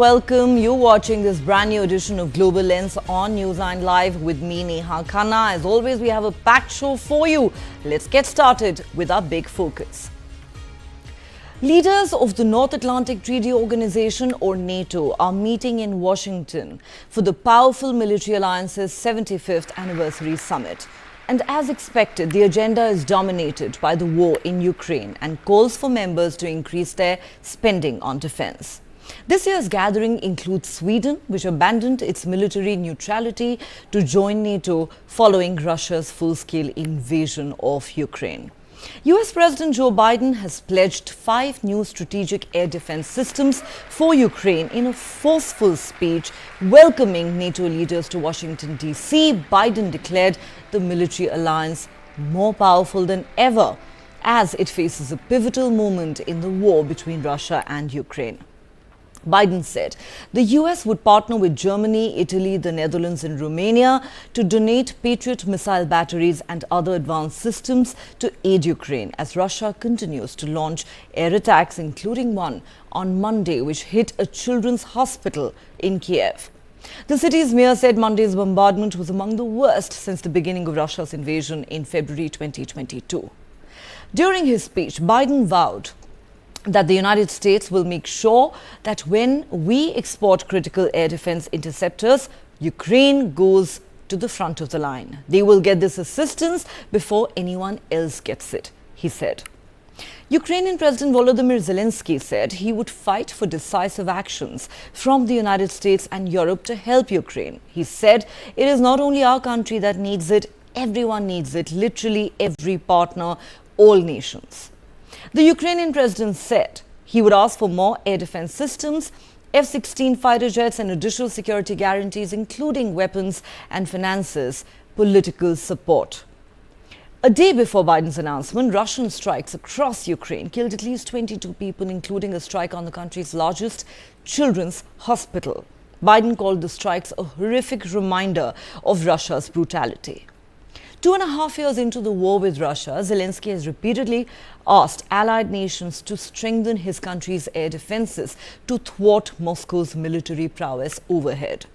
welcome. You're watching this brand new edition of Global Lens on News9 Live with me, Neha Khanna. As always, we have a packed show for you. Let's get started with our big focus. Leaders of the North Atlantic Treaty Organization, or NATO, are meeting in Washington for the powerful military alliance's 75th anniversary summit. And as expected, the agenda is dominated by the war in Ukraine and calls for members to increase their spending on defense. This year's gathering includes Sweden, which abandoned its military neutrality to join NATO following Russia's full-scale invasion of Ukraine. US President Joe Biden has pledged 5 new strategic air defense systems for Ukraine in a forceful speech welcoming NATO leaders to Washington, D.C. Biden declared the military alliance more powerful than ever as it faces a pivotal moment in the war between Russia and Ukraine. Biden said the US would partner with Germany, Italy, the Netherlands and Romania to donate Patriot missile batteries and other advanced systems to aid Ukraine as Russia continues to launch air attacks, including one on Monday which hit a children's hospital in Kyiv. The city's mayor said Monday's bombardment was among the worst since the beginning of Russia's invasion in February 2022. During his speech, Biden vowed that the United States will make sure that when we export critical air defense interceptors, Ukraine goes to the front of the line. They will get this assistance before anyone else gets it, he said. Ukrainian President Volodymyr Zelenskyy said he would fight for decisive actions from the United States and Europe to help Ukraine. He said it is not only our country that needs it, everyone needs it, literally every partner, all nations. The Ukrainian president said he would ask for more air defense systems, F-16 fighter jets and additional security guarantees, including weapons and finances, political support. A day before Biden's announcement, Russian strikes across Ukraine killed at least 22 people, including a strike on the country's largest children's hospital. Biden called the strikes a horrific reminder of Russia's brutality. 2.5 years into the war with Russia, Zelenskyy has repeatedly asked allied nations to strengthen his country's air defenses to thwart Moscow's military prowess overhead.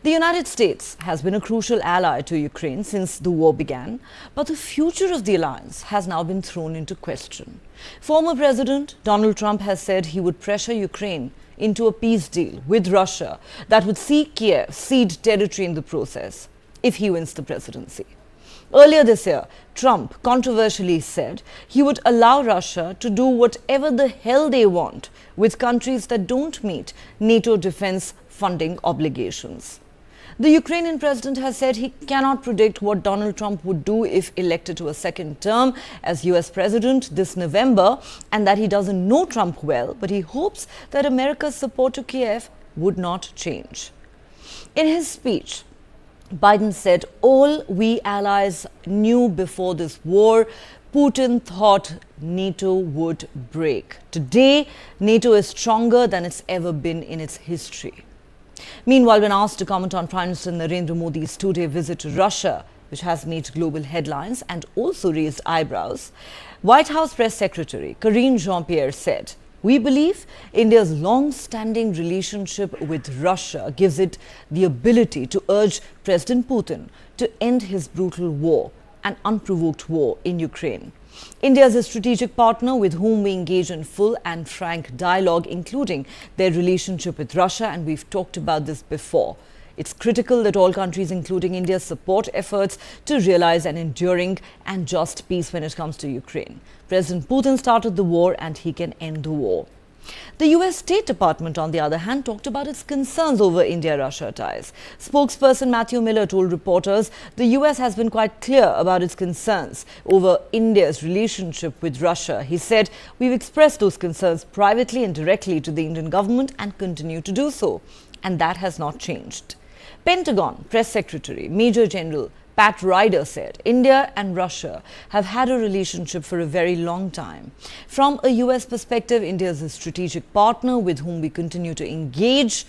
The United States has been a crucial ally to Ukraine since the war began, but the future of the alliance has now been thrown into question. Former President Donald Trump has said he would pressure Ukraine into a peace deal with Russia that would see Kyiv cede territory in the process if he wins the presidency. Earlier this year, Trump controversially said he would allow Russia to do whatever the hell they want with countries that don't meet NATO defense funding obligations. The Ukrainian president has said he cannot predict what Donald Trump would do if elected to a second term as US president this November, and that he doesn't know Trump well, but he hopes that America's support to Kyiv would not change. In his speech, Biden said all we allies knew before this war, Putin thought NATO would break. Today, NATO is stronger than it's ever been in its history. Meanwhile, when asked to comment on Prime Minister Narendra Modi's 2-day visit to Russia, which has made global headlines and also raised eyebrows, White House Press Secretary Karine Jean-Pierre said, "We believe India's long-standing relationship with Russia gives it the ability to urge President Putin to end his brutal war, an unprovoked war in Ukraine. India is a strategic partner with whom we engage in full and frank dialogue, including their relationship with Russia, and we've talked about this before. It's critical that all countries, including India, support efforts to realize an enduring and just peace when it comes to Ukraine. President Putin started the war and he can end the war." The US State Department, on the other hand, talked about its concerns over India-Russia ties. Spokesperson Matthew Miller told reporters the US has been quite clear about its concerns over India's relationship with Russia. He said, "We've expressed those concerns privately and directly to the Indian government and continue to do so. And that has not changed." Pentagon Press Secretary Major General Pat Ryder said India and Russia have had a relationship for a very long time. From a US perspective, India is a strategic partner with whom we continue to engage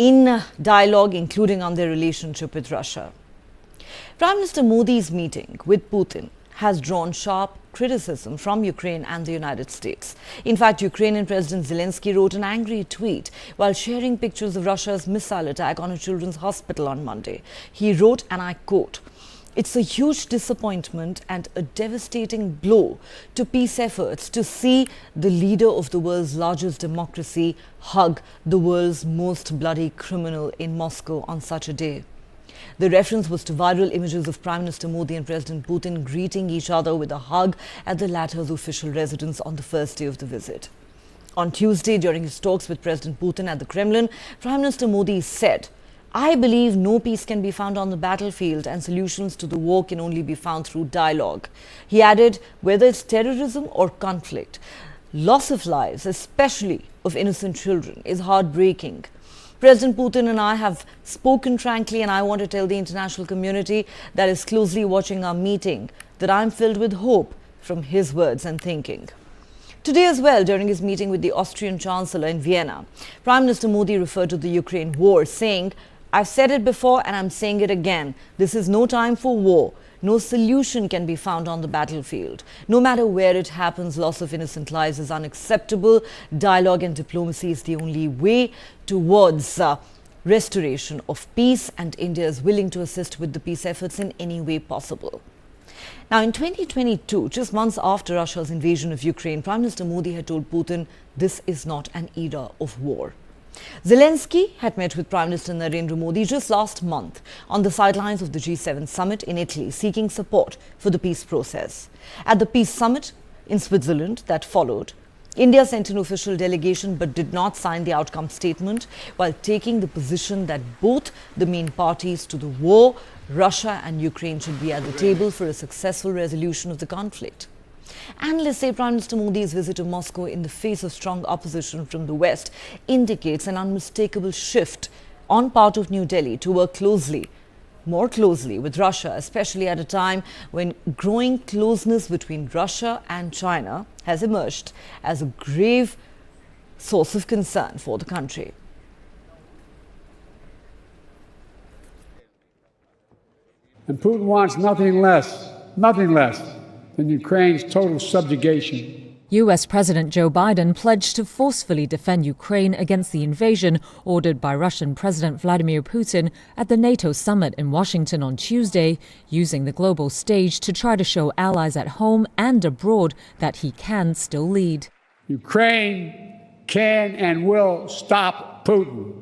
in dialogue, including on their relationship with Russia. Prime Minister Modi's meeting with Putin has drawn sharp criticism from Ukraine and the United States. In fact, Ukrainian President Zelenskyy wrote an angry tweet while sharing pictures of Russia's missile attack on a children's hospital on Monday. He wrote, and I quote, "It's a huge disappointment and a devastating blow to peace efforts to see the leader of the world's largest democracy hug the world's most bloody criminal in Moscow on such a day." The reference was to viral images of Prime Minister Modi and President Putin greeting each other with a hug at the latter's official residence on the first day of the visit. On Tuesday, during his talks with President Putin at the Kremlin, Prime Minister Modi said, "I believe no peace can be found on the battlefield and solutions to the war can only be found through dialogue." He added, whether it's terrorism or conflict, loss of lives, especially of innocent children, is heartbreaking. President Putin and I have spoken frankly, and I want to tell the international community that is closely watching our meeting that I'm filled with hope from his words and thinking. Today as well, during his meeting with the Austrian Chancellor in Vienna, Prime Minister Modi referred to the Ukraine war, saying, "I've said it before and I'm saying it again. This is no time for war. No solution can be found on the battlefield. No matter where it happens, loss of innocent lives is unacceptable. Dialogue and diplomacy is the only way towards restoration of peace, and India is willing to assist with the peace efforts in any way possible." Now, in 2022, just months after Russia's invasion of Ukraine, Prime Minister Modi had told Putin this is not an era of war. Zelenskyy had met with Prime Minister Narendra Modi just last month on the sidelines of the G7 summit in Italy, seeking support for the peace process. At the peace summit in Switzerland that followed, India sent an official delegation but did not sign the outcome statement, while taking the position that both the main parties to the war, Russia and Ukraine, should be at the table for a successful resolution of the conflict. Analysts say Prime Minister Modi's visit to Moscow in the face of strong opposition from the West indicates an unmistakable shift on part of New Delhi to work more closely with Russia, especially at a time when growing closeness between Russia and China has emerged as a grave source of concern for the country. And Putin wants nothing less than Ukraine's total subjugation. U.S. President Joe Biden pledged to forcefully defend Ukraine against the invasion ordered by Russian President Vladimir Putin at the NATO Summit in Washington on Tuesday, using the global stage to try to show allies at home and abroad that he can still lead. Ukraine can and will stop Putin.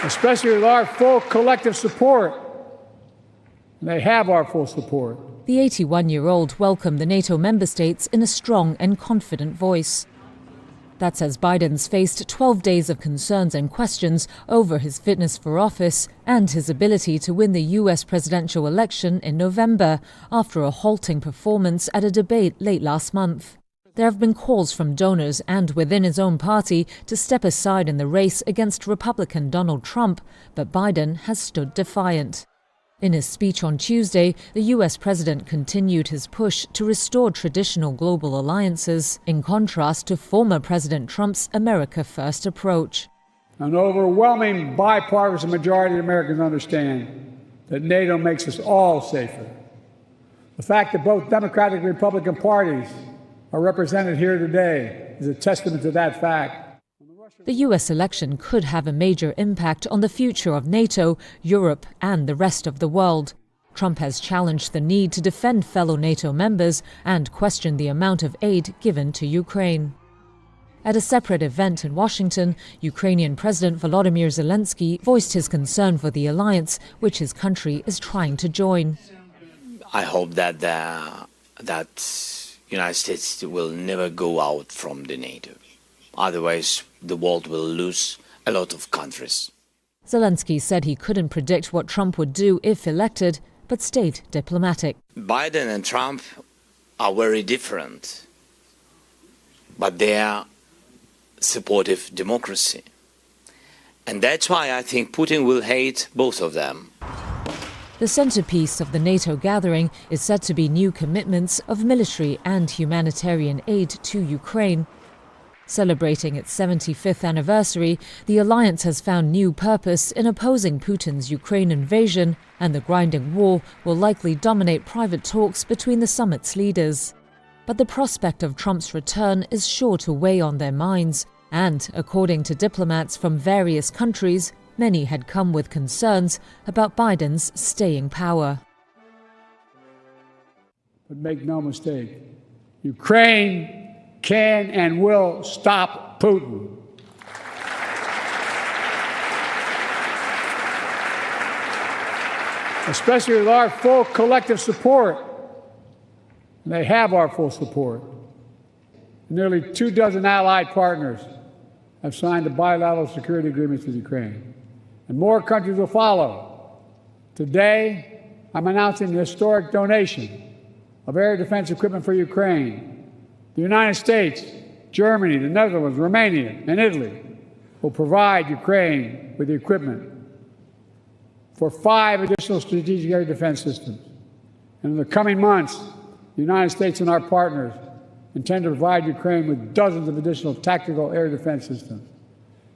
Especially with our full collective support. They have our full support. The 81-year-old welcomed the NATO member states in a strong and confident voice. That's as Biden's faced 12 days of concerns and questions over his fitness for office and his ability to win the U.S. presidential election in November after a halting performance at a debate late last month. There have been calls from donors and within his own party to step aside in the race against Republican Donald Trump, but Biden has stood defiant. In his speech on Tuesday, the U.S. president continued his push to restore traditional global alliances, in contrast to former President Trump's America First approach. An overwhelming bipartisan majority of Americans understand that NATO makes us all safer. The fact that both Democratic and Republican parties are represented here today is a testament to that fact. The U.S. election could have a major impact on the future of NATO, Europe and the rest of the world. Trump has challenged the need to defend fellow NATO members and questioned the amount of aid given to Ukraine. At a separate event in Washington, Ukrainian President Volodymyr Zelenskyy voiced his concern for the alliance, which his country is trying to join. I hope that United States will never go out from the NATO. Otherwise, the world will lose a lot of countries. Zelenskyy said he couldn't predict what Trump would do if elected, but stayed diplomatic. Biden and Trump are very different, but they are supportive democracy. And that's why I think Putin will hate both of them. The centerpiece of the NATO gathering is said to be new commitments of military and humanitarian aid to Ukraine. Celebrating its 75th anniversary, the alliance has found new purpose in opposing Putin's Ukraine invasion, and the grinding war will likely dominate private talks between the summit's leaders. But the prospect of Trump's return is sure to weigh on their minds, and, according to diplomats from various countries, many had come with concerns about Biden's staying power. But make no mistake, Ukraine can and will stop Putin. Especially with our full collective support. And they have our full support. Nearly 24 allied partners have signed a bilateral security agreements with Ukraine. And more countries will follow. Today, I'm announcing the historic donation of air defense equipment for Ukraine. The United States, Germany, the Netherlands, Romania, and Italy will provide Ukraine with the equipment for 5 additional strategic air defense systems. And in the coming months, the United States and our partners intend to provide Ukraine with dozens of additional tactical air defense systems.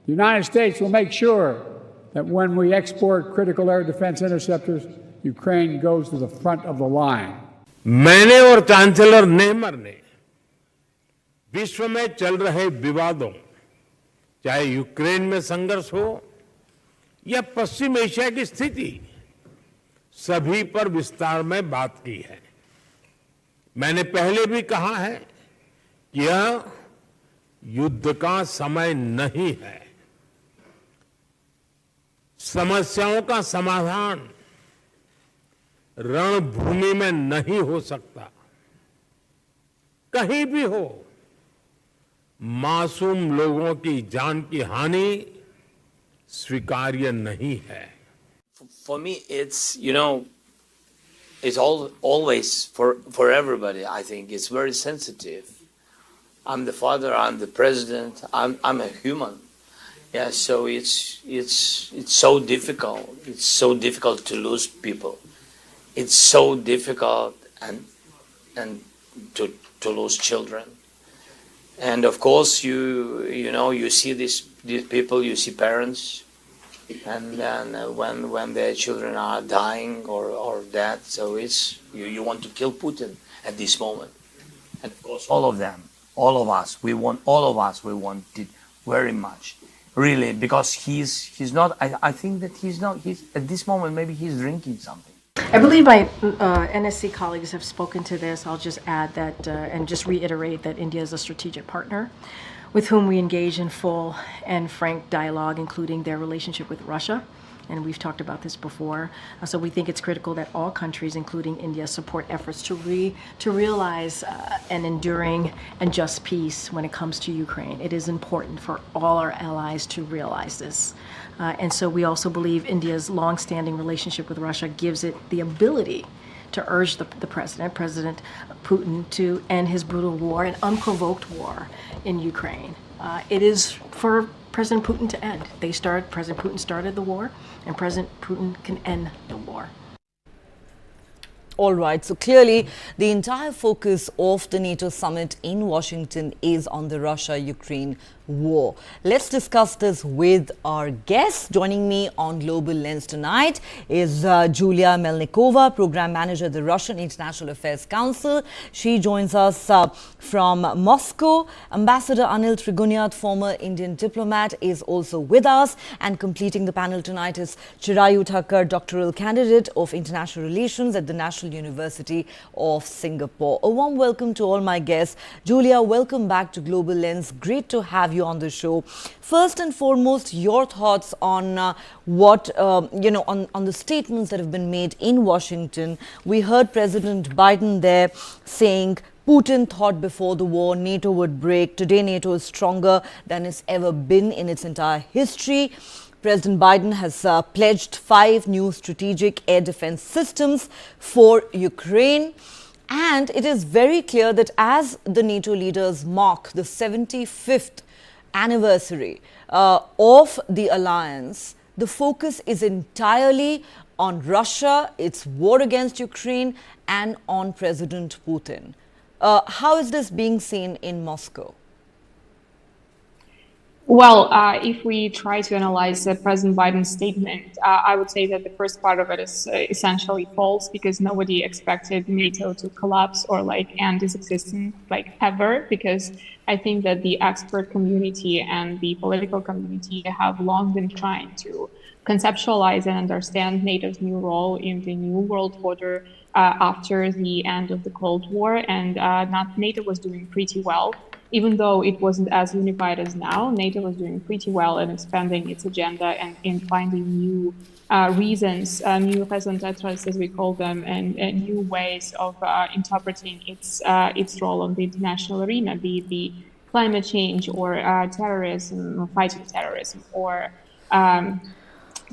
The United States will make sure that when we export critical air defense interceptors, Ukraine goes to the front of the line. मैंने और chancellor Neymar ने विश्व में चल रहे विवादों, चाहे Ukraine में संघर्ष हो या पश्चिम एशिया की स्थिति, सभी पर विस्तार में बात की है। मैंने पहले भी कहा है कि यह युद्ध का समय नहीं है। समस्याओं का समाधान रणभूमि में नहीं हो सकता। कहीं भी हो, मासूम लोगों की जान की हानि स्वीकार्य नहीं है। For me, it's, it's always for everybody, I think. It's very sensitive. I'm the father, I'm the president, I'm a human. Yeah, so it's so difficult. It's so difficult to lose people. It's so difficult and to lose children. And of course, you see these people, you see parents, and then when their children are dying or dead, so it's you want to kill Putin at this moment. And of course, all of us, we want it very much, really, because he's not. I think that he's at this moment. Maybe he's drinking something. I believe my NSC colleagues have spoken to this. I'll just add that and just reiterate that India is a strategic partner with whom we engage in full and frank dialogue, including their relationship with Russia. And we've talked about this before. So we think it's critical that all countries, including India, support efforts to realize an enduring and just peace when it comes to Ukraine. It is important for all our allies to realize this. And so we also believe India's longstanding relationship with Russia gives it the ability to urge the President Putin, to end his brutal war, an unprovoked war in Ukraine. It is for President Putin to end. President Putin started the war, and President Putin can end the war. All right, so clearly the entire focus of the NATO summit in Washington is on the Russia-Ukraine war. Let's discuss this with our guests. Joining me on Global Lens tonight is Julia Melnikova, Program Manager at the Russian International Affairs Council. She joins us from Moscow. Ambassador Anil Trigunyat, former Indian diplomat, is also with us. And completing the panel tonight is Chirayu Thakkar, doctoral candidate of international relations at the National University of Singapore. A warm welcome to all my guests. Julia, welcome back to Global Lens. Great to have you on the show. First and foremost, your thoughts on on the statements that have been made in Washington. We heard President Biden there saying Putin thought before the war NATO would break. Today, NATO is stronger than it's ever been in its entire history. President Biden has pledged 5 new strategic air defense systems for Ukraine. And it is very clear that as the NATO leaders mark the 75th anniversary of the alliance, the focus is entirely on Russia, its war against Ukraine, and on President Putin. How is this being seen in Moscow? Well, if we try to analyze President Biden's statement, I would say that the first part of it is essentially false because nobody expected NATO to collapse or like end its existence like ever. Because I think that the expert community and the political community have long been trying to conceptualize and understand NATO's new role in the new world order after the end of the Cold War, and NATO was doing pretty well. Even though it wasn't as unified as now, NATO was doing pretty well in expanding its agenda and in finding new reasons, new raison d'être, as we call them, and new ways of interpreting its role on the international arena, be it the climate change or terrorism, or fighting terrorism, or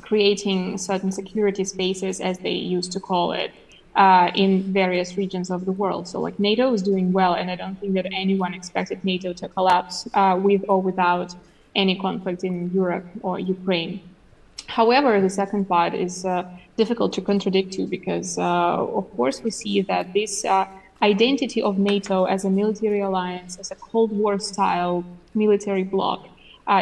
creating certain security spaces, as they used to call it, in various regions of the world. So like NATO is doing well, and I don't think that anyone expected NATO to collapse with or without any conflict in Europe or Ukraine. However, the second part is difficult to contradict to because, of course, we see that this identity of NATO as a military alliance, as a Cold War-style military bloc,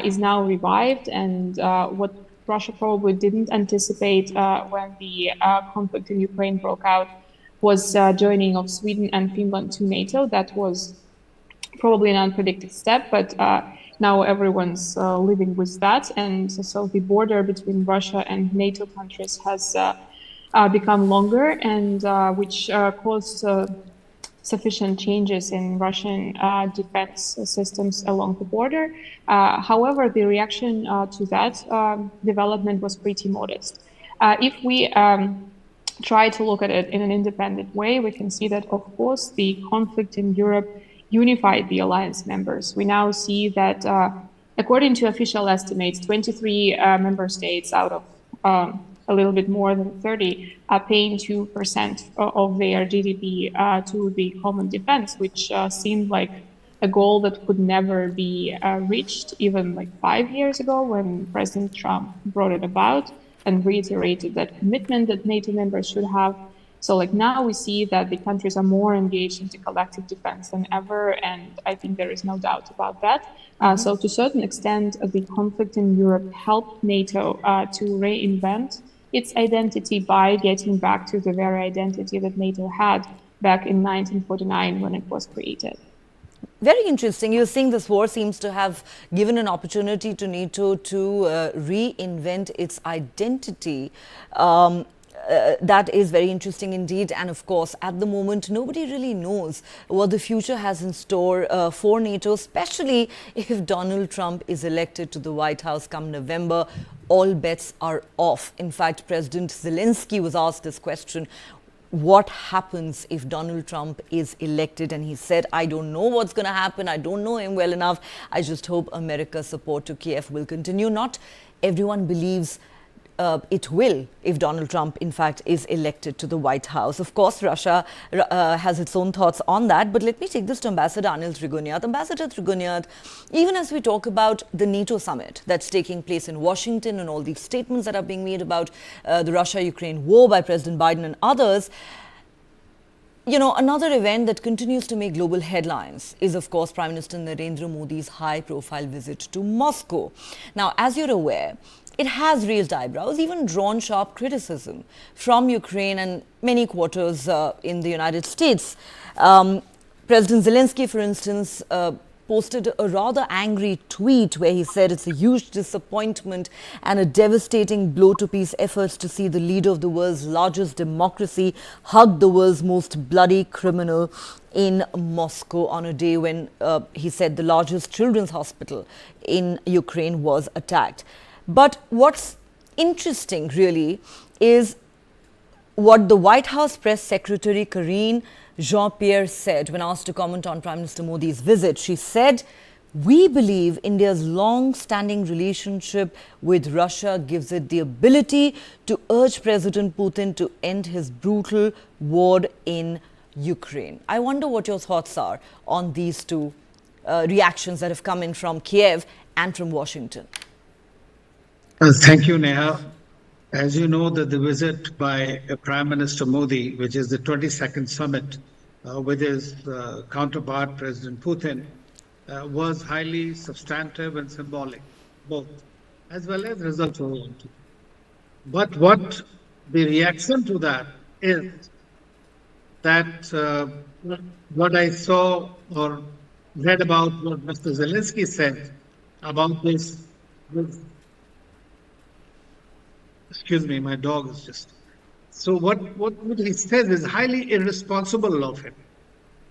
is now revived, and what Russia probably didn't anticipate when the conflict in Ukraine broke out was joining of Sweden and Finland to NATO. That was probably an unpredicted step, but now everyone's living with that. And so the border between Russia and NATO countries has become longer, and which caused sufficient changes in Russian defense systems along the border. However, the reaction to that development was pretty modest. If we try to look at it in an independent way, we can see that, of course, the conflict in Europe unified the alliance members. We now see that, according to official estimates, 23 member states out of a little bit more than 30 are paying 2% of their GDP to the common defense, which seemed like a goal that could never be reached even like 5 years ago when President Trump brought it about and reiterated that commitment that NATO members should have. So like now we see that the countries are more engaged into collective defense than ever, and I think there is no doubt about that. So to a certain extent, the conflict in Europe helped NATO to reinvent its identity by getting back to the very identity that NATO had back in 1949 when it was created. Very interesting. You're saying this war seems to have given an opportunity to NATO to reinvent its identity. That is very interesting indeed. And of course, at the moment, nobody really knows what the future has in store for NATO, especially if Donald Trump is elected to the White House come November. All bets are off. In fact, President Zelenskyy was asked this question: what happens if Donald Trump is elected? And he said, I don't know what's going to happen. I don't know him well enough. I just hope America's support to Kyiv will continue. Not everyone believes it will if Donald Trump, in fact, is elected to the White House. Of course, Russia has its own thoughts on that. But let me take this to Ambassador Anil Trigunyat. Ambassador Trigunyat, even as we talk about the NATO summit that's taking place in Washington and all these statements that are being made about the Russia-Ukraine war by President Biden and others, you know, another event that continues to make global headlines is, of course, Prime Minister Narendra Modi's high-profile visit to Moscow. Now, as you're aware, it has raised eyebrows, even drawn sharp criticism from Ukraine and many quarters in the United States. President Zelenskyy, for instance, posted a rather angry tweet where he said it's a huge disappointment and a devastating blow to peace efforts to see the leader of the world's largest democracy hug the world's most bloody criminal in Moscow on a day when he said the largest children's hospital in Ukraine was attacked. But what's interesting really is what the White House press secretary Karine Jean-Pierre said when asked to comment on Prime Minister Modi's visit. She said, "We believe India's long-standing relationship with Russia gives it the ability to urge President Putin to end his brutal war in Ukraine." I wonder what your thoughts are on these two reactions that have come in from Kyiv and from Washington. Thank you, Neha. As you know, that the visit by Prime Minister Modi, which is the 22nd summit with his counterpart, President Putin, was highly substantive and symbolic, both, as well as results-oriented. But what the reaction to that is that what I saw or read about what Mr. Zelenskyy said about this, excuse me, my dog is just. So what he says is highly irresponsible of him.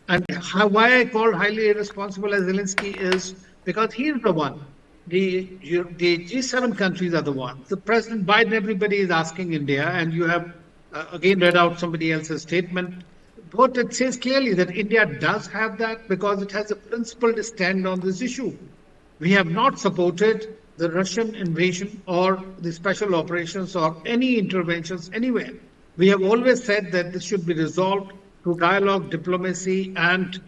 And why I call highly irresponsible as Zelenskyy is because he's the one. The G7 countries are the ones. The President Biden, everybody is asking India, and you have again read out somebody else's statement. But it says clearly that India does have that because it has a principled stand on this issue. We have not supported the Russian invasion or the special operations or any interventions anywhere. We have always said that this should be resolved through dialogue, diplomacy, and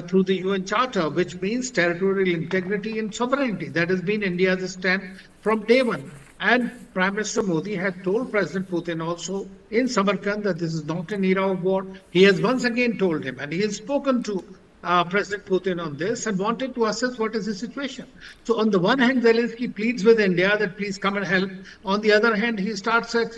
through the UN Charter, which means territorial integrity and sovereignty. That has been India's stand from day one. And Prime Minister Modi had told President Putin also in Samarkand that this is not an era of war. He has once again told him, and he has spoken to President Putin on this and wanted to assess what is the situation. So on the one hand, Zelenskyy pleads with India that please come and help. On the other hand, he starts at,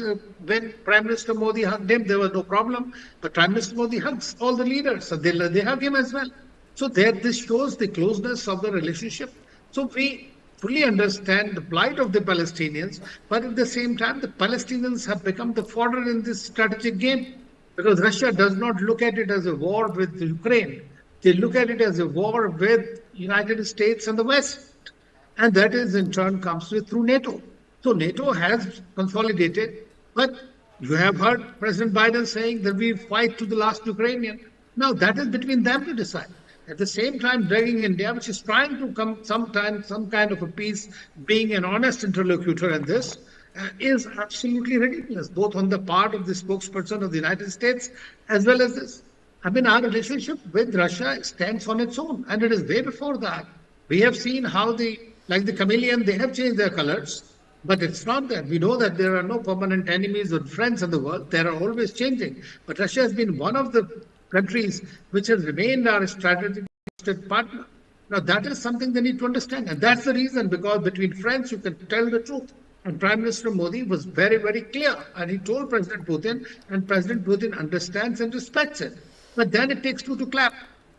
when Prime Minister Modi hugged him, there was no problem. But Prime Minister Modi hugs all the leaders, so they hug him as well. So this shows the closeness of the relationship. So we fully understand the plight of the Palestinians, but at the same time, the Palestinians have become the fodder in this strategic game because Russia does not look at it as a war with Ukraine. They look at it as a war with United States and the West. And that is in turn comes through NATO. So NATO has consolidated, but you have heard President Biden saying that we fight to the last Ukrainian. Now that is between them to decide. At the same time, dragging India, which is trying to come some kind of a peace, being an honest interlocutor in this, is absolutely ridiculous, both on the part of the spokesperson of the United States as well as this. I mean, our relationship with Russia stands on its own, and it is way before that. We have seen how like the chameleon, they have changed their colors, but it's not that. We know that there are no permanent enemies or friends in the world. They are always changing. But Russia has been one of the countries which has remained our strategic partner. Now, that is something they need to understand. And that's the reason, because between friends, you can tell the truth. And Prime Minister Modi was very, very clear. And he told President Putin, and President Putin understands and respects it. But then it takes two to clap.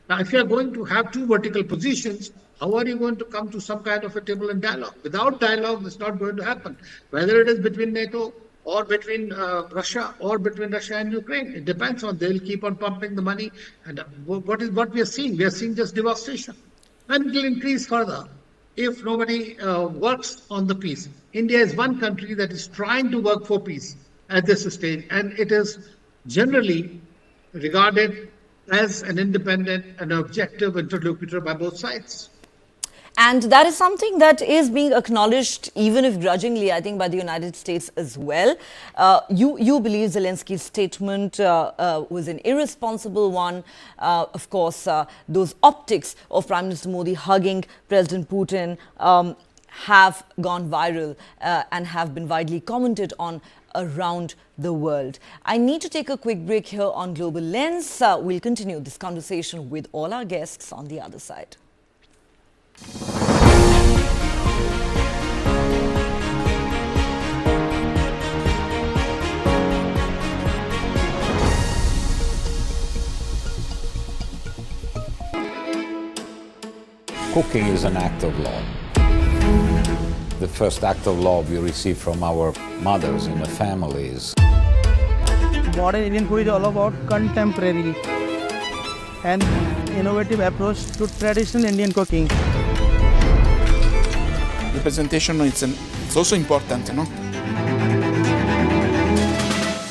Now, if you are going to have two vertical positions, how are you going to come to some kind of a table and dialogue? Without dialogue, it's not going to happen. Whether it is between NATO or between Russia or between Russia and Ukraine, it depends on. They'll keep on pumping the money. And what we are seeing? We are seeing just devastation. And it will increase further if nobody works on the peace. India is one country that is trying to work for peace at this stage, and it is generally regarded as an independent and objective interlocutor by both sides. And that is something that is being acknowledged, even if grudgingly, I think, by the United States as well. You believe Zelenskyy's statement was an irresponsible one. Of course, those optics of Prime Minister Modi hugging President Putin have gone viral and have been widely commented on around the world. I need to take a quick break here on Global Lens. We'll continue this conversation with all our guests on the other side. Cooking is an act of love. The first act of love we receive from our mothers in the families. Modern Indian food is all about contemporary and innovative approach to traditional Indian cooking. The presentation it's also important, no?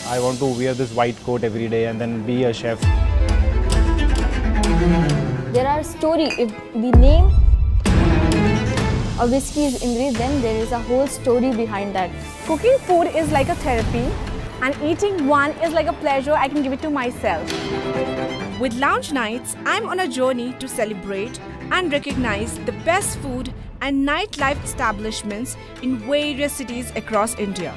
I want to wear this white coat every day and then be a chef. There are stories. If the name of whiskey is Indri, then there is a whole story behind that. Cooking food is like a therapy, and eating one is like a pleasure I can give it to myself. With Lounge Nights, I'm on a journey to celebrate and recognize the best food and nightlife establishments in various cities across India.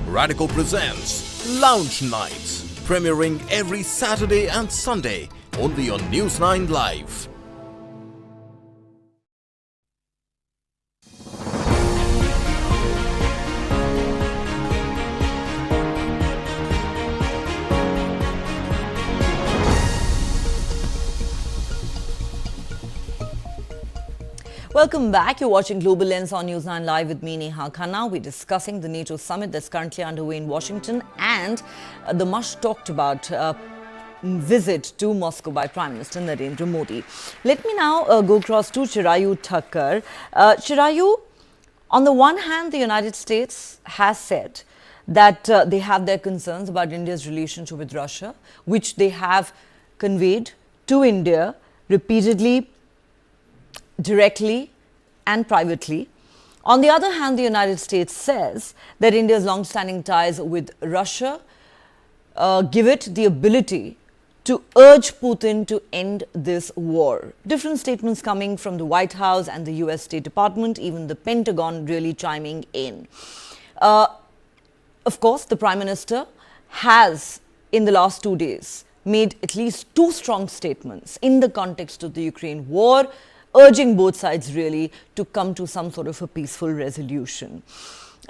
Radical presents Lounge Nights, premiering every Saturday and Sunday only on News9 Live. Welcome back. You're watching Global Lens on News9 Live with me, Neha Khanna. We're discussing the NATO summit that's currently underway in Washington and the much talked about visit to Moscow by Prime Minister Narendra Modi. Let me now go across to Chirayu Thakkar. Chirayu, on the one hand, the United States has said that they have their concerns about India's relationship with Russia, which they have conveyed to India repeatedly, directly and privately. On the other hand, the United States says that India's long-standing ties with Russia give it the ability to urge Putin to end this war. Different statements coming from the White House and the US State Department, even the Pentagon really chiming in. Of course, the Prime Minister has, in the last 2 days, made at least 2 strong statements in the context of the Ukraine war, urging both sides really to come to some sort of a peaceful resolution.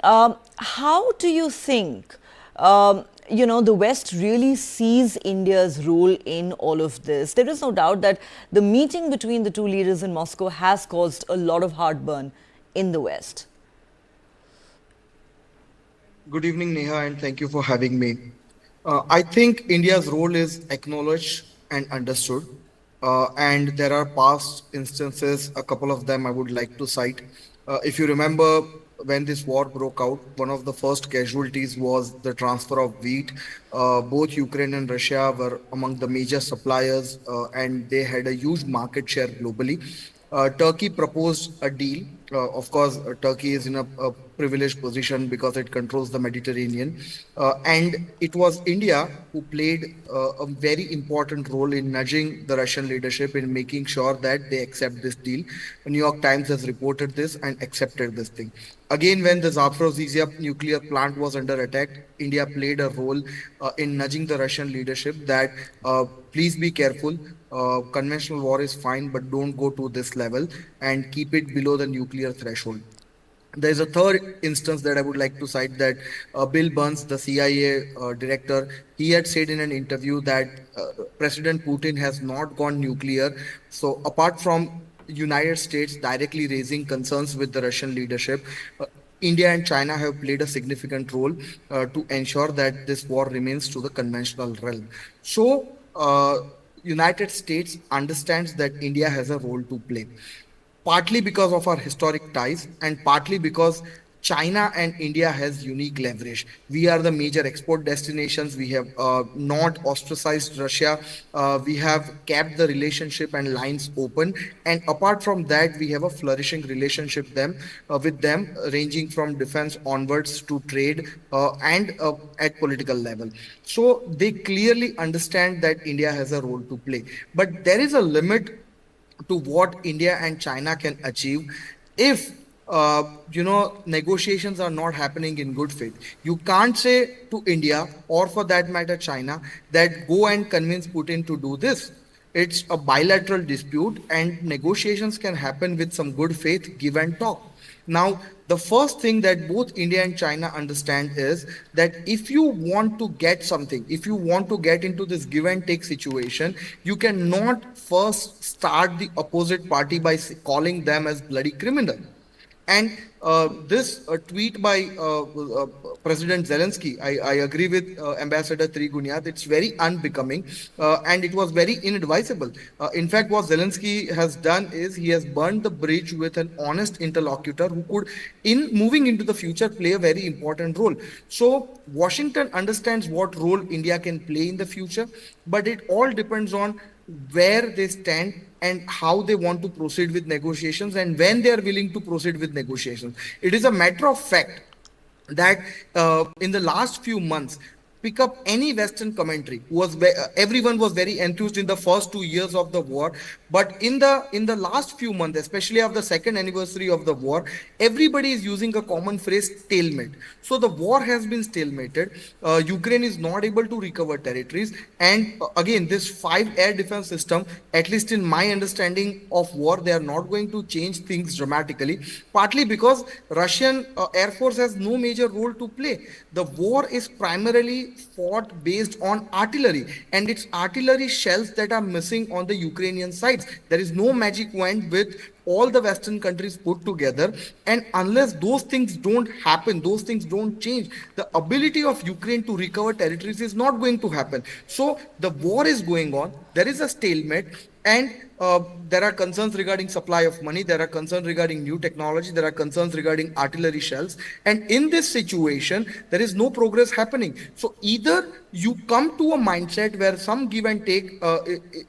How do you think, the West really sees India's role in all of this? There is no doubt that the meeting between the 2 leaders in Moscow has caused a lot of heartburn in the West. Good evening, Neha, and thank you for having me. I think India's role is acknowledged and understood. And there are past instances, a couple of them I would like to cite. If you remember, when this war broke out, one of the first casualties was the transfer of wheat. Both Ukraine and Russia were among the major suppliers, and they had a huge market share globally. Turkey proposed a deal. Of course, Turkey is in a privileged position because it controls the Mediterranean. And it was India who played a very important role in nudging the Russian leadership in making sure that they accept this deal. The New York Times has reported this and accepted this thing. Again, when the Zaporizhzhia nuclear plant was under attack, India played a role in nudging the Russian leadership that please be careful. Conventional war is fine, but don't go to this level and keep it below the nuclear threshold. There's a third instance that I would like to cite, that Bill Burns, the CIA director, he had said in an interview that President Putin has not gone nuclear. So apart from United States directly raising concerns with the Russian leadership, India and China have played a significant role to ensure that this war remains to the conventional realm. So United States understands that India has a role to play, partly because of our historic ties and partly because China and India has unique leverage. We are the major export destinations. We have not ostracized Russia. We have kept the relationship and lines open. And apart from that, we have a flourishing relationship with them, ranging from defense onwards to trade and at political level. So they clearly understand that India has a role to play. But there is a limit to what India and China can achieve if negotiations are not happening in good faith. You can't say to India, or for that matter China, that go and convince Putin to do this. It's a bilateral dispute and negotiations can happen with some good faith, give and talk. Now, the first thing that both India and China understand is that if you want to get something, if you want to get into this give and take situation, you cannot first start the opposite party by calling them as bloody criminal. And this tweet by President Zelenskyy, I agree with Ambassador Trigunyat, it's very unbecoming and it was very inadvisable. In fact, what Zelenskyy has done is he has burned the bridge with an honest interlocutor who could, in moving into the future, play a very important role. So Washington understands what role India can play in the future, but it all depends on where they stand and how they want to proceed with negotiations and when they are willing to proceed with negotiations. It is a matter of fact that in the last few months, pick up any Western commentary. Everyone was very enthused in the first 2 years of the war, but in the last few months, especially of the second anniversary of the war, everybody is using a common phrase, stalemate. So the war has been stalemated. Ukraine is not able to recover territories, and again, this 5 air defense system, at least in my understanding of war, they are not going to change things dramatically, partly because Russian Air Force has no major role to play. The war is primarily fought based on artillery, and it's artillery shells that are missing on the Ukrainian sides. There is no magic wand with all the Western countries put together, and unless those things don't happen, those things don't change, the ability of Ukraine to recover territories is not going to happen. So the war is going on, there is a stalemate, and there are concerns regarding supply of money, there are concerns regarding new technology, there are concerns regarding artillery shells, and in this situation there is no progress happening. So either you come to a mindset where some give and take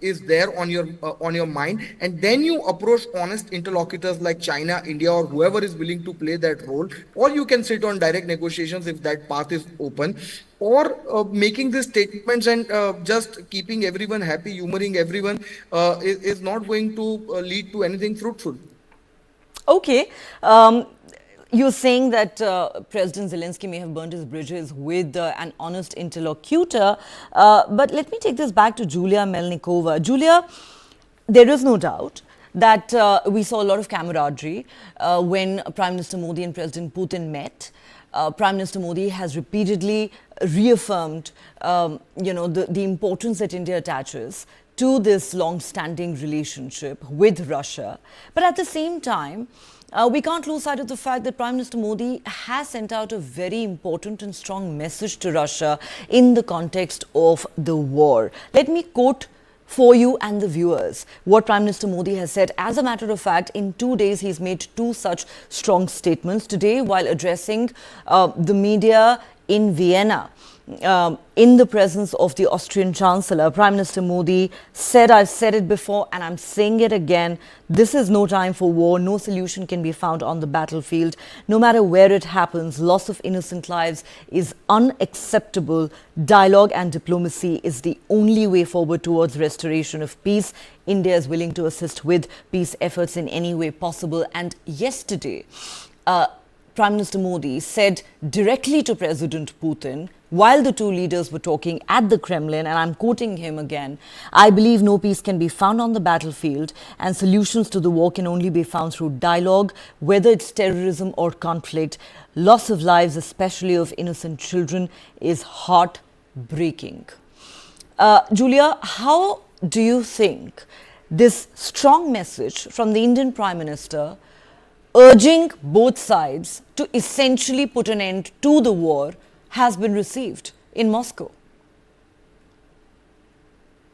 is there on your mind, and then you approach honest interlocutors like China, India, or whoever is willing to play that role, or you can sit on direct negotiations if that path is open, or making these statements and just keeping everyone happy, humoring everyone is not going to lead to anything fruitful. Okay. You're saying that President Zelenskyy may have burnt his bridges with an honest interlocutor. But let me take this back to Julia Melnikova. Julia, there is no doubt that we saw a lot of camaraderie when Prime Minister Modi and President Putin met. Prime Minister Modi has repeatedly reaffirmed, the importance that India attaches to this long-standing relationship with Russia. But at the same time, we can't lose sight of the fact that Prime Minister Modi has sent out a very important and strong message to Russia in the context of the war. Let me quote for you and the viewers what Prime Minister Modi has said. As a matter of fact, in 2 days, he's made 2 such strong statements. Today, while addressing the media in Vienna, in the presence of the Austrian Chancellor, Prime Minister Modi said, I've said it before and I'm saying it again, this is no time for war. No solution can be found on the battlefield. No matter where it happens, loss of innocent lives is unacceptable. Dialogue and diplomacy is the only way forward towards restoration of peace. India is willing to assist with peace efforts in any way possible. And yesterday, Prime Minister Modi said directly to President Putin, while the 2 leaders were talking at the Kremlin, and I'm quoting him again, I believe no peace can be found on the battlefield and solutions to the war can only be found through dialogue, whether it's terrorism or conflict. Loss of lives, especially of innocent children, is heartbreaking. Julia, how do you think this strong message from the Indian Prime Minister urging both sides to essentially put an end to the war has been received in Moscow?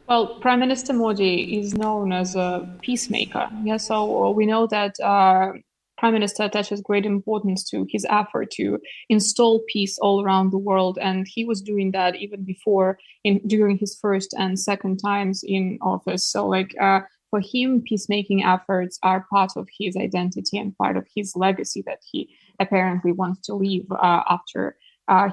Well, Prime Minister Modi is known as a peacemaker. Yeah, so we know that Prime Minister attaches great importance to his effort to install peace all around the world, and he was doing that even before, during his first and second times in office. So, for him, peacemaking efforts are part of his identity and part of his legacy that he apparently wants to leave after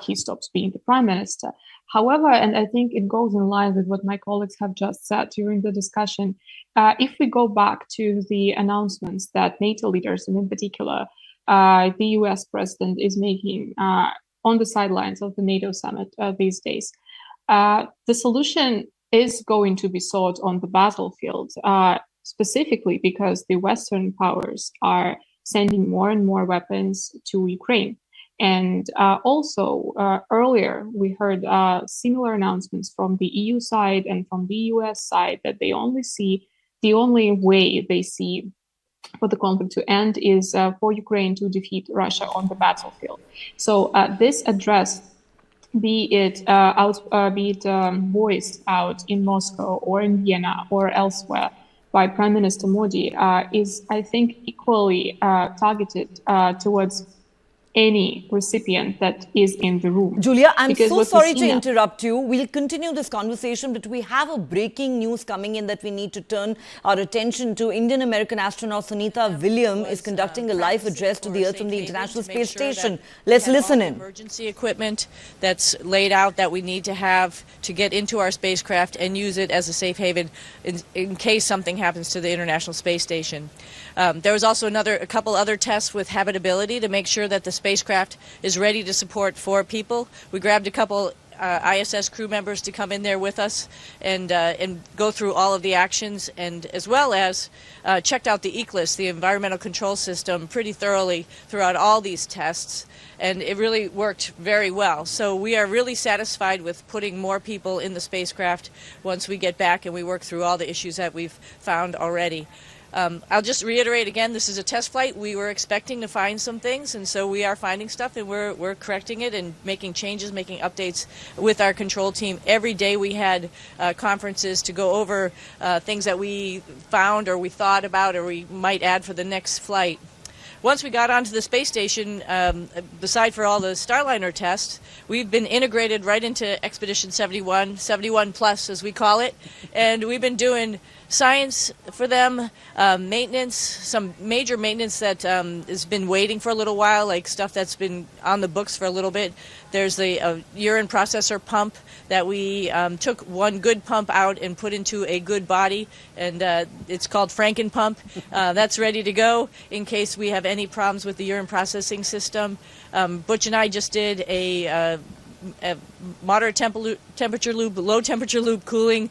he stops being the prime minister. However, and I think it goes in line with what my colleagues have just said during the discussion, if we go back to the announcements that NATO leaders, and in particular the US president, is making on the sidelines of the NATO Summit these days, the solution is going to be sought on the battlefield, specifically because the Western powers are sending more and more weapons to Ukraine. And also, earlier, we heard similar announcements from the EU side and from the US side that the only way they see for the conflict to end is for Ukraine to defeat Russia on the battlefield. So this address, be it voiced out in Moscow or in Vienna or elsewhere by Prime Minister Modi, is, I think, equally targeted towards any recipient that is in the room. Julia, I'm Because so what we sorry see to now- interrupt you. We'll continue this conversation, but we have a breaking news coming in that we need to turn our attention to. Indian-American astronaut Anita Willams is conducting a live address to the Earth from the International Space Station. Let's listen in. Emergency equipment that's laid out that we need to have to get into our spacecraft and use it as a safe haven in case something happens to the International Space Station. There was also a couple other tests with habitability to make sure that the spacecraft is ready to support 4 people. We grabbed a couple ISS crew members to come in there with us and go through all of the actions, and as well as checked out the ECLSS, the environmental control system, pretty thoroughly throughout all these tests, and it really worked very well. So we are really satisfied with putting more people in the spacecraft once we get back and we work through all the issues that we've found already. I'll just reiterate again, this is a test flight. We were expecting to find some things, and so we are finding stuff, and we're correcting it and making changes, making updates with our control team. Every day we had conferences to go over things that we found or we thought about or we might add for the next flight. Once we got onto the space station, beside for all the Starliner tests, we've been integrated right into Expedition 71, 71 plus as we call it, and we've been doing science for them, maintenance, some major maintenance that has been waiting for a little while, like stuff that's been on the books for a little bit. There's the urine processor pump that we took one good pump out and put into a good body, and it's called Franken pump. That's ready to go in case we have any problems with the urine processing system. Butch and I just did a moderate temperature loop, low temperature loop cooling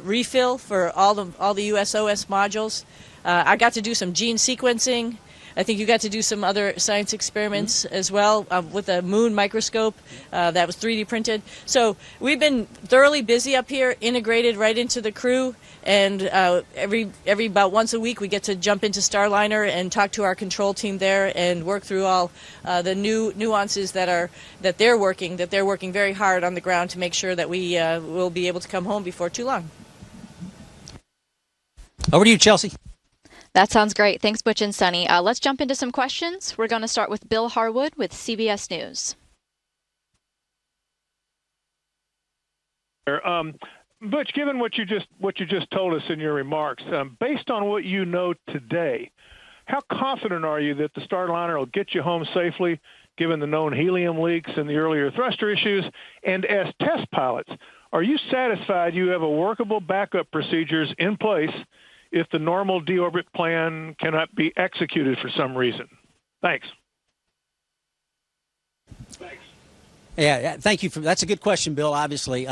refill for all the USOS modules. I got to do some gene sequencing. I think you got to do some other science experiments as well with a moon microscope that was 3D printed. So we've been thoroughly busy up here, integrated right into the crew, and every about once a week we get to jump into Starliner and talk to our control team there and work through all the new nuances that they're working very hard on the ground to make sure that we will be able to come home before too long. Over to you, Chelsea. That sounds great. Thanks, Butch and Sunny. Let's jump into some questions. We're going to start with Bill Harwood with CBS News. Butch, given what you just told us in your remarks, based on what you know today, how confident are you that the Starliner will get you home safely, given the known helium leaks and the earlier thruster issues? And as test pilots, are you satisfied you have a workable backup procedures in place if the normal deorbit plan cannot be executed for some reason? Thanks. Yeah, thank you. That's a good question, Bill, obviously.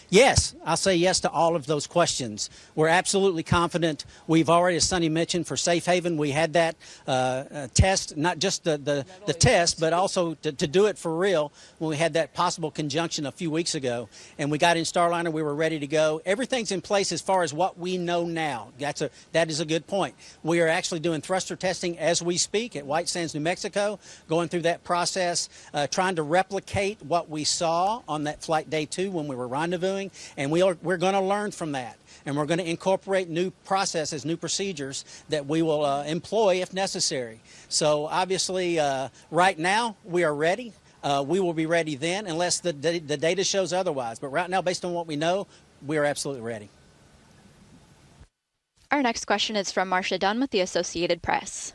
Yes, I'll say yes to all of those questions. We're absolutely confident. We've already, as Sunny mentioned, for Safe Haven, we had that test, not just the test, but also to do it for real when we had that possible conjunction a few weeks ago. And we got in Starliner, we were ready to go. Everything's in place as far as what we know now. That is a good point. We are actually doing thruster testing as we speak at White Sands, New Mexico, going through that process, trying to replicate what we saw on that flight day 2 when we were rendezvousing, and we're going to learn from that, and we're going to incorporate new processes, new procedures that we will employ if necessary. So obviously right now we are ready. We will be ready then unless the data shows otherwise, but right now based on what we know, we are absolutely ready. Our next question is from Marcia Dunn with the Associated Press.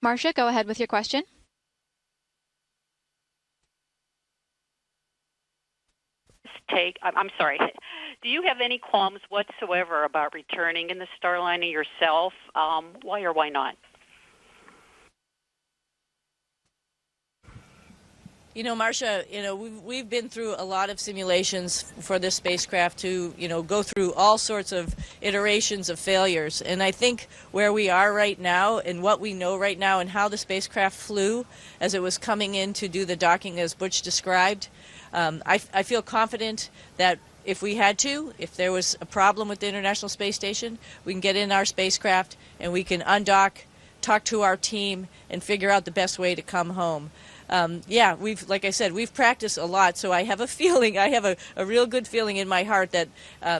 Marcia, go ahead with your question. I'm sorry. Do you have any qualms whatsoever about returning in the Starliner yourself? Why or why not? You know, Marcia, we've been through a lot of simulations for this spacecraft to, go through all sorts of iterations of failures. And I think where we are right now and what we know right now and how the spacecraft flew as it was coming in to do the docking as Butch described, I feel confident that if we had to, if there was a problem with the International Space Station, we can get in our spacecraft and we can undock, talk to our team, and figure out the best way to come home. Yeah, like I said, we've practiced a lot, so I have a feeling, I have a real good feeling in my heart that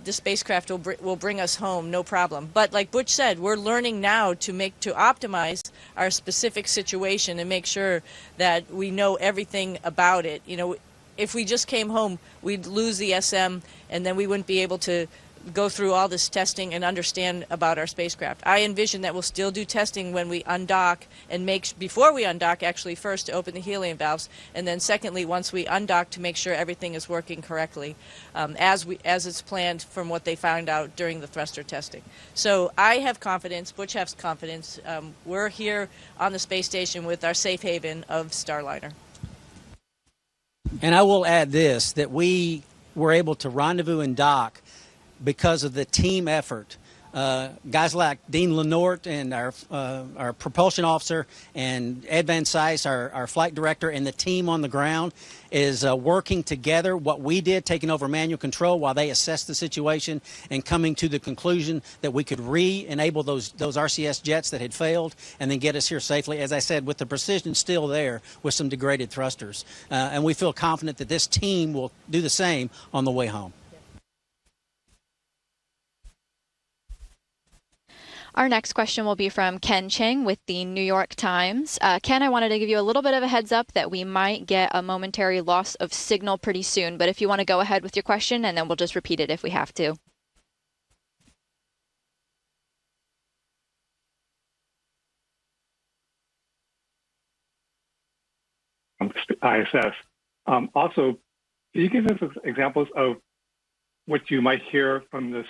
the spacecraft will bring us home, no problem. But like Butch said, we're learning now to optimize our specific situation and make sure that we know everything about it. You know, if we just came home, we'd lose the SM, and then we wouldn't be able to go through all this testing and understand about our spacecraft. I envision that we'll still do testing when we undock, and before we undock, actually, first to open the helium valves, and then secondly, once we undock, to make sure everything is working correctly as it's planned from what they found out during the thruster testing. So I have confidence, Butch has confidence. We're here on the space station with our safe haven of Starliner. And I will add this, that we were able to rendezvous and dock because of the team effort. Guys like Dean Lenort and our propulsion officer, and Ed Van Sice, our flight director, and the team on the ground is working together. What we did, taking over manual control while they assessed the situation and coming to the conclusion that we could re-enable those RCS jets that had failed and then get us here safely, as I said, with the precision still there with some degraded thrusters. And we feel confident that this team will do the same on the way home. Our next question will be from Ken Cheng with the New York Times. Ken, I wanted to give you a little bit of a heads up that we might get a momentary loss of signal pretty soon, but if you want to go ahead with your question, and then we'll just repeat it if we have to. ISS. Also, can you give us examples of what you might hear from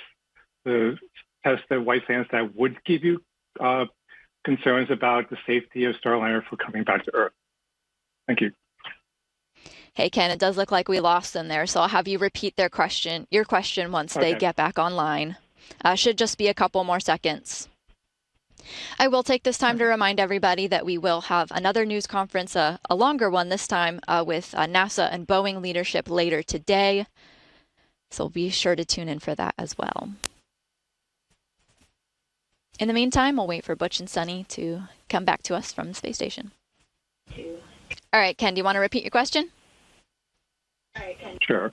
the test at White Sands that would give you concerns about the safety of Starliner for coming back to Earth? Thank you. Hey, Ken, it does look like we lost them there, so I'll have you repeat your question once they get back online. Should just be a couple more seconds. I will take this time to remind everybody that we will have another news conference, a longer one this time, with NASA and Boeing leadership later today. So be sure to tune in for that as well. In the meantime, we'll wait for Butch and Sunny to come back to us from the space station. All right, Ken, do you want to repeat your question? Sure.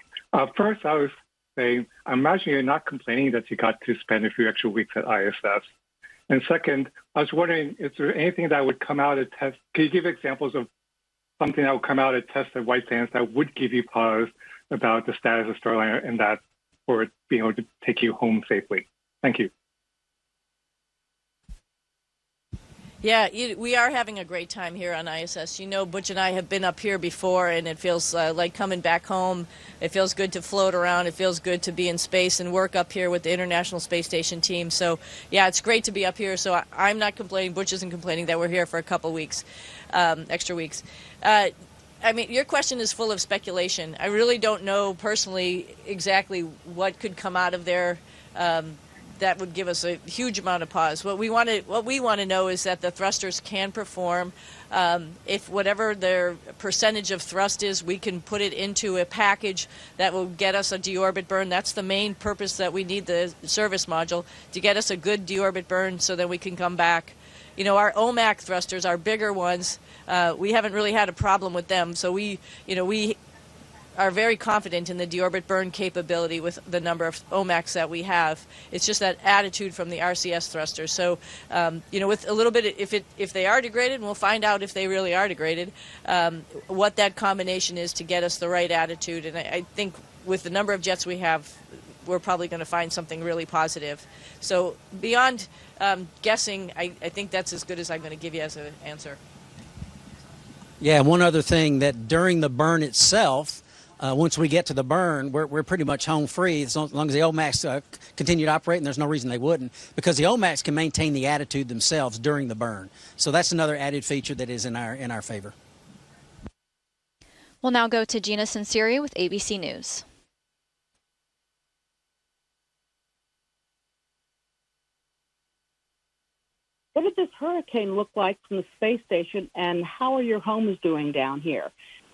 First, I was saying, I imagine you're not complaining that you got to spend a few extra weeks at ISS. And second, I was wondering, is there anything that would come out of test? Can you give examples of something that would come out of tests at White Sands that would give you pause about the status of Starliner and that for it being able to take you home safely? Thank you. Yeah, we are having a great time here on ISS. You know, Butch and I have been up here before, and it feels like coming back home. It feels good to float around. It feels good to be in space and work up here with the International Space Station team. So, yeah, it's great to be up here. So I'm not complaining. Butch isn't complaining that we're here for a couple weeks, extra weeks. I mean, your question is full of speculation. I really don't know personally exactly what could come out of there. That would give us a huge amount of pause. What we want to know is that the thrusters can perform. If whatever their percentage of thrust is, we can put it into a package that will get us a deorbit burn. That's the main purpose that we need the service module, to get us a good deorbit burn so that we can come back. You know, our OMAC thrusters, our bigger ones, we haven't really had a problem with them. So we are very confident in the deorbit burn capability with the number of OMACs that we have. It's just that attitude from the RCS thrusters. So, you know, with a little bit, if they are degraded, and we'll find out if they really are degraded, what that combination is to get us the right attitude. And I think with the number of jets we have, we're probably going to find something really positive. So beyond guessing, I think that's as good as I'm going to give you as an answer. Yeah, one other thing, that during the burn itself, once we get to the burn, we're pretty much home free as long as the OMACs continue to operate, and there's no reason they wouldn't, because the OMACs can maintain the attitude themselves during the burn. So that's another added feature that is in our favor. We'll now go to Gina Sinceri with ABC News. What did this hurricane look like from the space station, and how are your homes doing down here?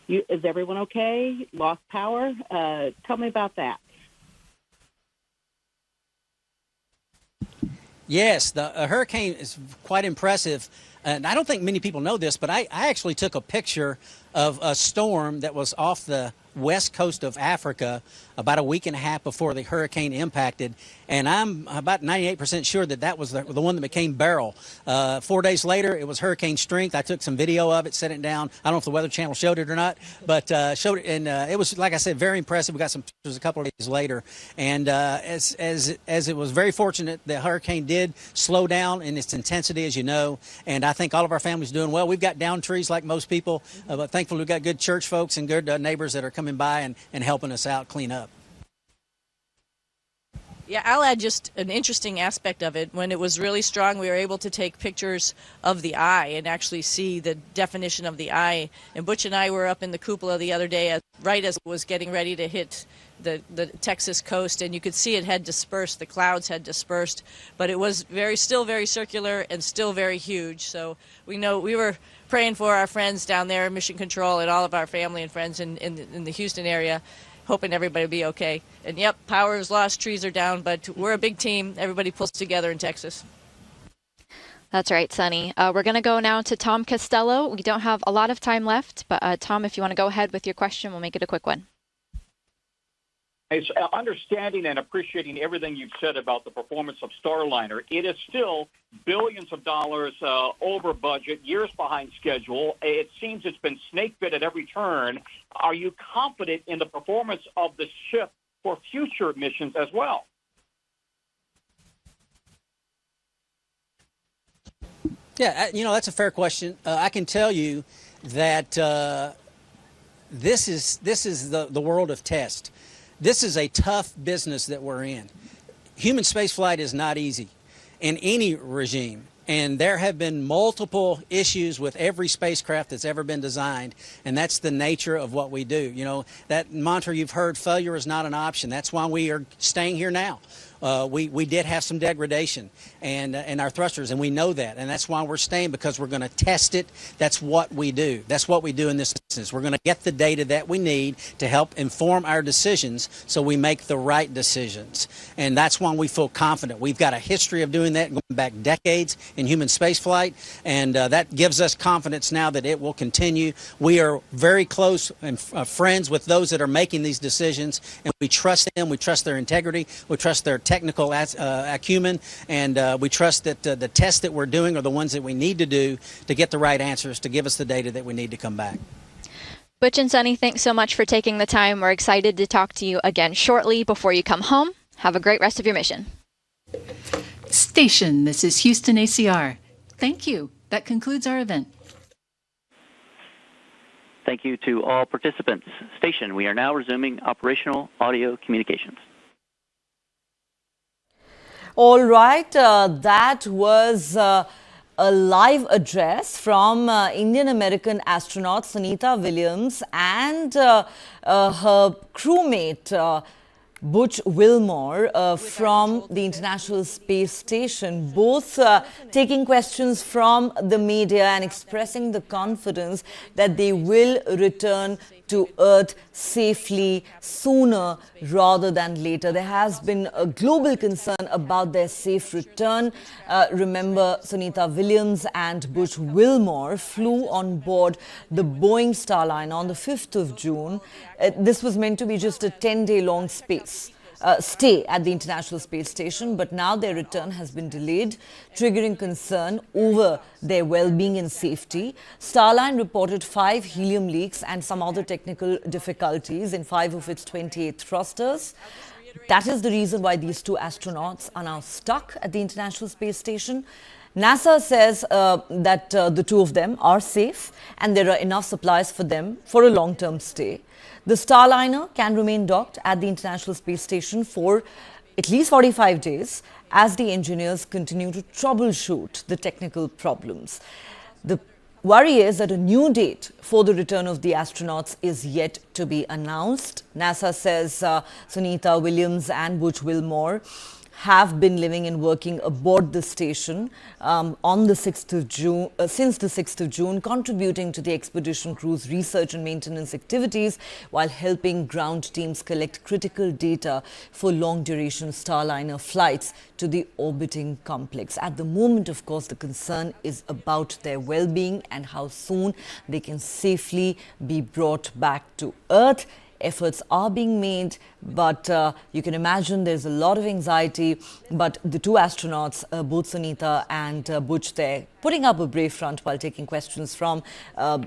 Is everyone okay? Lost power? Tell me about that. Yes, the hurricane is quite impressive. And I don't think many people know this, but I actually took a picture of a storm that was off the west coast of Africa about a week and a half before the hurricane impacted, and I'm about 98% sure that that was the one that became Beryl. 4 days later, it was hurricane strength. I took some video of it, set it down. I don't know if the Weather Channel showed it or not, but showed it, and it was, like I said, very impressive. We got some pictures a couple of days later, and as it was very fortunate, the hurricane did slow down in its intensity, as you know, and I think all of our families doing well. We've got down trees like most people, but thankfully we've got good church folks and good neighbors that are coming by and helping us out clean up. Yeah, I'll add just an interesting aspect of it. When it was really strong, we were able to take pictures of the eye and actually see the definition of the eye. And Butch and I were up in the cupola the other day, right as it was getting ready to hit the Texas coast, and you could see it had dispersed. The clouds had dispersed, but it was still very circular and still very huge. So we know we were praying for our friends down there in Mission Control and all of our family and friends in the Houston area, hoping everybody will be okay. And yep, power is lost, trees are down, but we're a big team. Everybody pulls together in Texas. That's right, Sunny. We're going to go now to Tom Costello. We don't have a lot of time left, but Tom, if you want to go ahead with your question, we'll make it a quick one. It's understanding and appreciating everything you've said about the performance of Starliner. It is still billions of dollars over budget, years behind schedule. It seems it's been snake bit at every turn. Are you confident in the performance of the ship for future missions as well? Yeah, that's a fair question. I can tell you that this is the world of test. This is a tough business that we're in. Human spaceflight is not easy in any regime. And there have been multiple issues with every spacecraft that's ever been designed, and that's the nature of what we do. That mantra you've heard, failure is not an option. That's why we are staying here now. We did have some degradation and our thrusters, and we know that, and that's why we're staying, because we're going to test it. That's what we do. That's what we do in this instance. We're going to get the data that we need to help inform our decisions so we make the right decisions, and that's why we feel confident. We've got a history of doing that going back decades in human spaceflight, and that gives us confidence now that it will continue. We are very close and friends with those that are making these decisions, and we trust them. We trust their integrity. We trust their technical acumen, and we trust that the tests that we're doing are the ones that we need to do to get the right answers, to give us the data that we need to come back. Butch and Sunny, thanks so much for taking the time. We're excited to talk to you again shortly before you come home. Have a great rest of your mission. Station, this is Houston ACR. Thank you. That concludes our event. Thank you to all participants. Station, we are now resuming operational audio communications. All right, that was a live address from Indian-American astronaut Anita Willams and her crewmate Butch Wilmore from the International Space Station, both taking questions from the media and expressing the confidence that they will return to Earth safely sooner rather than later. There has been a global concern about their safe return. Remember, Anita Willams and Butch Wilmore flew on board the Boeing Starliner on the 5th of June. This was meant to be just a 10-day-long stay at the International Space Station, but now their return has been delayed, triggering concern over their well-being and safety. Starliner reported 5 helium leaks and some other technical difficulties in 5 of its 28 thrusters. That is the reason why these 2 astronauts are now stuck at the International Space Station. NASA says that the 2 of them are safe and there are enough supplies for them for a long-term stay. The Starliner can remain docked at the International Space Station for at least 45 days as the engineers continue to troubleshoot the technical problems. The worry is that a new date for the return of the astronauts is yet to be announced. NASA says Anita Willams and Butch Wilmore have been living and working aboard the station on the 6th of June, since the 6th of June, contributing to the expedition crew's research and maintenance activities while helping ground teams collect critical data for long-duration Starliner flights to the orbiting complex. At the moment, of course, the concern is about their well-being and how soon they can safely be brought back to Earth. Efforts are being made, but you can imagine there's a lot of anxiety. But the two astronauts, both Anita and Butch, they're putting up a brave front while taking questions from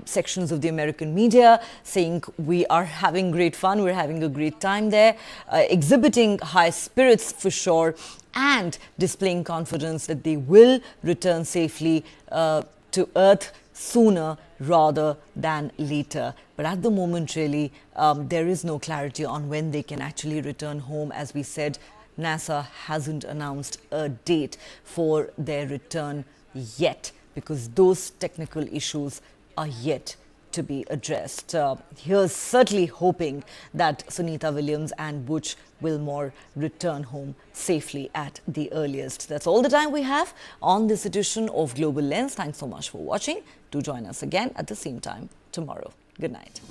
sections of the American media, saying we are having great fun, we're having a great time there, exhibiting high spirits for sure, and displaying confidence that they will return safely to Earth sooner rather than later. But at the moment, really, there is no clarity on when they can actually return home. As we said, NASA hasn't announced a date for their return yet, because those technical issues are yet to be addressed. Here's certainly hoping that Sunita Willams and Butch Wilmore return home safely at the earliest. That's all the time we have on this edition of Global Lens. Thanks so much for watching. Do join us again at the same time tomorrow. Good night.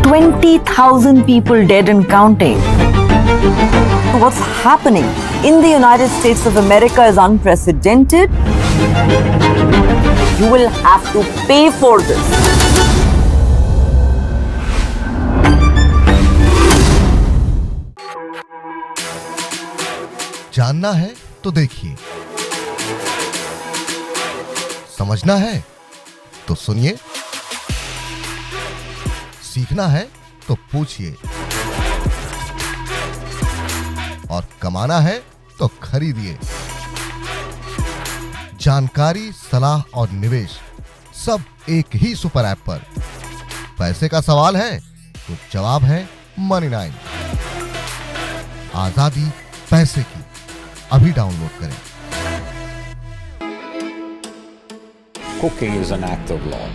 20,000 people dead and counting. What's happening in the United States of America is unprecedented. You will have to pay for this. जानना है तो देखिए, समझना है तो सुनिए, सीखना है तो पूछिए, और कमाना है तो खरीदिए। जानकारी, सलाह और निवेश सब एक ही सुपर ऐप पर। पैसे का सवाल है तो जवाब है Money9। आजादी पैसे की, अभी डाउनलोड करें। Cooking is an act of love.